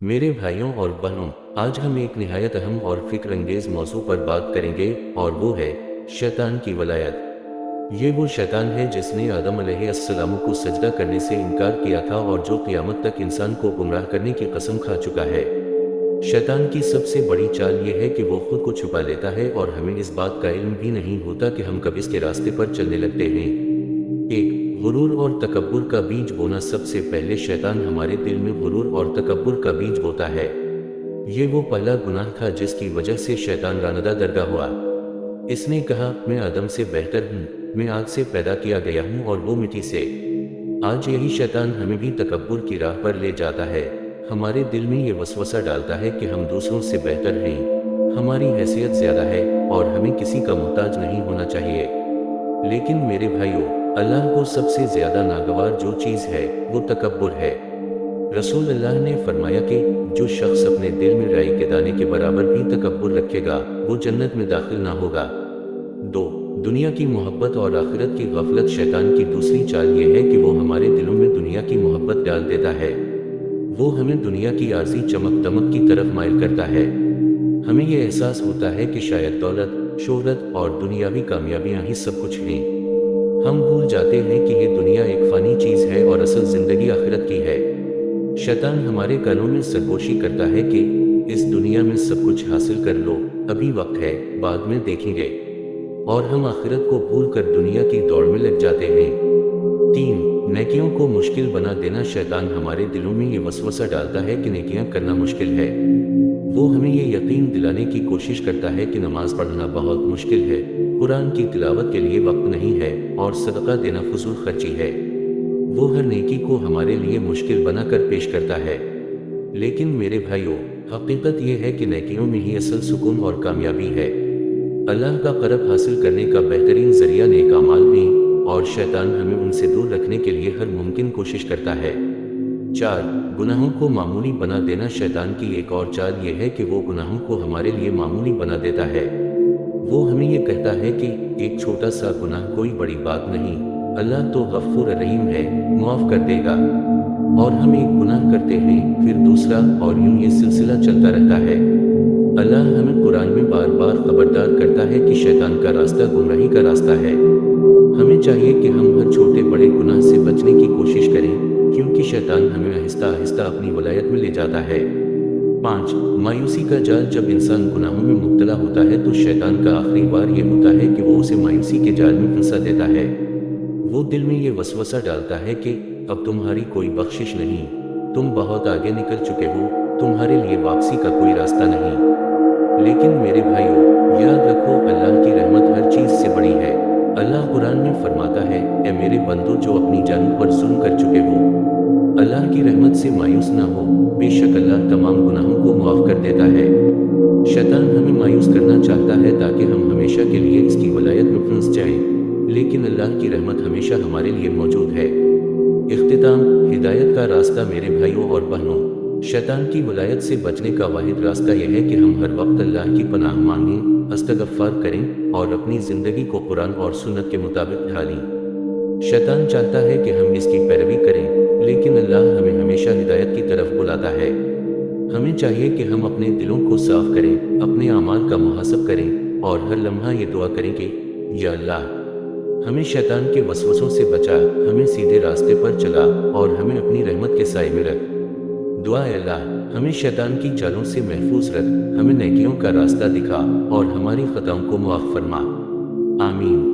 मेरे भाइयों और बहनों, आज हम एक निहायत अहम और फिक्र अंगेज मौजू पर बात करेंगे और वो है शैतान की वलायत। ये वो शैतान है जिसने आदम अलैहिस्सलाम को सजदा करने से इनकार किया था और जो क़यामत तक इंसान को गुमराह करने की कसम खा चुका है। शैतान की सबसे बड़ी चाल ये है कि वो खुद को छुपा लेता है और हमें इस बात का इल्म भी नहीं होता कि हम कब इसके रास्ते पर चलने लगते हैं। एक, गुरूर और तकब्बुर का बीज बोना। सबसे पहले शैतान हमारे दिल में गुरूर और तकब्बुर का बीज बोता है। ये वो पहला गुनाह था जिसकी वजह से शैतान रानदा दरगाह हुआ। इसने कहा, मैं आदम से बेहतर हूँ, मैं आग से पैदा किया गया हूँ और वो मिट्टी से। आज यही शैतान हमें भी तकब्बुर की राह पर ले जाता है। हमारे दिल में ये वसवसा डालता है कि हम दूसरों से बेहतर हैं, हमारी हैसियत ज़्यादा है और हमें किसी का मोहताज नहीं होना चाहिए। लेकिन मेरे भाइयों, अल्लाह को सबसे ज़्यादा नागवार जो चीज़ है वो तकब्बुर है। रसूल अल्लाह ने फरमाया कि जो शख्स अपने दिल में राई के दाने के बराबर भी तकब्बुर रखेगा वो जन्नत में दाखिल ना होगा। दो, दुनिया की मोहब्बत और आखिरत की गफलत। शैतान की दूसरी चाल ये है कि वो हमारे दिलों में दुनिया की मोहब्बत डाल देता है। वो हमें दुनिया की आर्जी चमक दमक की तरफ माइल करता है। हमें ये एहसास होता है कि शायद दौलत, शोहरत और दुनियावी कामयाबियां ही सब कुछ हैं। हम भूल जाते हैं कि ये दुनिया एक फ़ानी चीज़ है और असल ज़िंदगी आखिरत की है। शैतान हमारे कानों में सरगोशी करता है कि इस दुनिया में सब कुछ हासिल कर लो, अभी वक्त है, बाद में देखेंगे। और हम आखिरत को भूलकर दुनिया की दौड़ में लग जाते हैं। तीन, नेकियों को मुश्किल बना देना। शैतान हमारे दिलों में ये वसवसा डालता है कि नेकियां करना मुश्किल है। वो हमें ये यकीन दिलाने की कोशिश करता है कि नमाज पढ़ना बहुत मुश्किल है, कुरान की तिलावत के लिए वक्त नहीं है और सदका देना फजूल खर्ची है। वो हर नेकी को हमारे लिए मुश्किल बनाकर पेश करता है। लेकिन मेरे भाइयों, हकीकत ये है कि नेकियों में ही असल सुकून और कामयाबी है। अल्लाह का क़र्ब हासिल करने का बेहतरीन ज़रिया नेक अमाल हैं और शैतान हमें उनसे दूर रखने के लिए हर मुमकिन कोशिश करता है। चार, गुनाहों को मामूली बना देना। शैतान की एक और चाल ये है कि वो गुनाहों को हमारे लिए मामूली बना देता है। वो हमें ये कहता है कि एक छोटा सा गुनाह कोई बड़ी बात नहीं, अल्लाह तो गफूर रहीम है, माफ़ कर देगा। और हम एक गुनाह करते हैं, फिर दूसरा और यूं ये सिलसिला चलता रहता है। अल्लाह हमें कुरान में बार बार खबरदार करता है कि शैतान का रास्ता गुमराही का रास्ता है। हमें चाहिए कि हम हर छोटे बड़े गुनाह से बचने की कोशिश करें, क्योंकि शैतान हमें आहिस्ता आहिस्ता अपनी वलायत में ले जाता है। पाँच, मायूसी का जाल। जब इंसान गुनाहों में मुब्तला होता है तो शैतान का आखिरी वार ये होता है कि वो उसे मायूसी के जाल में फंसा देता है। वो दिल में ये वसवसा डालता है कि अब तुम्हारी कोई बख्शिश नहीं, तुम बहुत आगे निकल चुके हो, तुम्हारे लिए वापसी का कोई रास्ता नहीं। लेकिन मेरे भाइयों, याद रखो, अल्लाह की रहमत हर चीज़ से बड़ी है। अल्लाह कुरान में फरमाता है, ए मेरे बंदो जो अपनी जानों पर जुल्म कर चुके हो, अल्लाह की रहमत से मायूस ना हो, बेशक अल्लाह तमाम गुनाहों को माफ़ कर देता है। शैतान हमें मायूस करना चाहता है ताकि हम हमेशा के लिए इसकी वलायत में फंस जाएं, लेकिन अल्लाह की रहमत हमेशा हमारे लिए मौजूद है। इख्तिताम, हिदायत का रास्ता। मेरे भाइयों और बहनों, शैतान की वलायत से बचने का वाहिद रास्ता यह है कि हम हर वक्त अल्लाह की पनाह मांगें, इस्तग़फ़ार करें और अपनी ज़िंदगी को कुरान और सुन्नत के मुताबिक ढालें। शैतान चाहता है कि हम इसकी पैरवी करें, लेकिन अल्लाह हमें हमेशा हिदायत की तरफ बुलाता है। हमें चाहिए कि हम अपने दिलों को साफ करें, अपने अमाल का मुहासब करें और हर लम्हा ये दुआ करें कि या अल्लाह, हमें शैतान के वसवसों से बचा, हमें सीधे रास्ते पर चला और हमें अपनी रहमत के साए में रख। दुआ, अल्लाह, हमें शैतान की चालों से महफूज रख, हमें नेकियों का रास्ता दिखा और हमारी खताओं को मुआफ़ फरमा। आमीन।